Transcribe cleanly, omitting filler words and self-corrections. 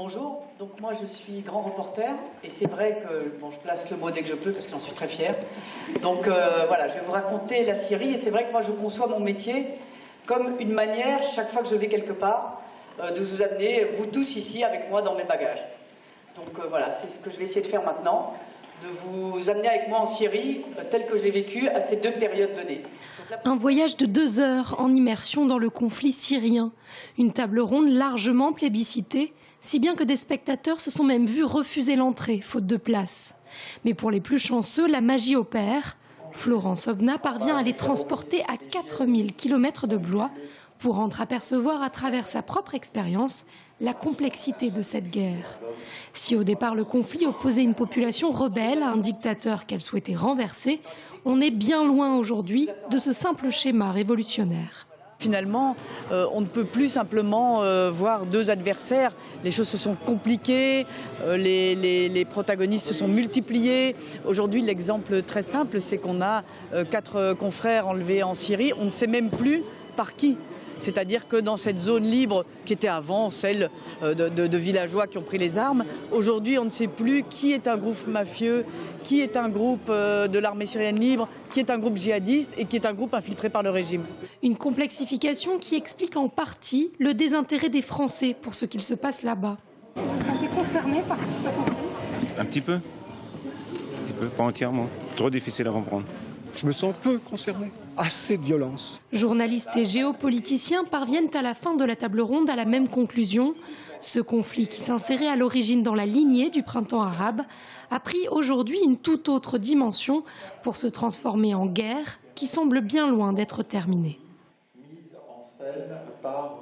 Bonjour, donc moi je suis grand reporter et c'est vrai que je place le mot dès que je peux parce que j'en suis très fière. Donc voilà, je vais vous raconter la Syrie et c'est vrai que moi je conçois mon métier comme une manière, chaque fois que je vais quelque part, de vous amener, vous tous ici, avec moi dans mes bagages. Donc voilà, c'est ce que je vais essayer de faire maintenant, de vous amener avec moi en Syrie, tel que je l'ai vécu à ces deux périodes données. Un voyage de 2 heures en immersion dans le conflit syrien. Une table ronde largement plébiscitée, si bien que des spectateurs se sont même vus refuser l'entrée, faute de place. Mais pour les plus chanceux, la magie opère. Florence Obna parvient à les transporter à 4000 km de Blois pour entreapercevoir à travers sa propre expérience la complexité de cette guerre. Si au départ le conflit opposait une population rebelle à un dictateur qu'elle souhaitait renverser, on est bien loin aujourd'hui de ce simple schéma révolutionnaire. Finalement, on ne peut plus simplement voir deux adversaires. Les choses se sont compliquées, les protagonistes se sont multipliés. Aujourd'hui, l'exemple très simple, c'est qu'on a 4 confrères enlevés en Syrie. On ne sait même plus par qui. C'est-à-dire que dans cette zone libre qui était avant celle de villageois qui ont pris les armes, aujourd'hui on ne sait plus qui est un groupe mafieux, qui est un groupe de l'armée syrienne libre, qui est un groupe djihadiste et qui est un groupe infiltré par le régime. Une complexification qui explique en partie le désintérêt des Français pour ce qu'il se passe là-bas. Vous vous sentez concerné par ce qui se passe en Syrie ? Un petit peu, pas entièrement. Trop difficile à comprendre. Je me sens peu concerné. Assez de violence. Journalistes et géopoliticiens parviennent à la fin de la table ronde à la même conclusion. Ce conflit qui s'insérait à l'origine dans la lignée du printemps arabe a pris aujourd'hui une toute autre dimension pour se transformer en guerre qui semble bien loin d'être terminée. Mise en scène par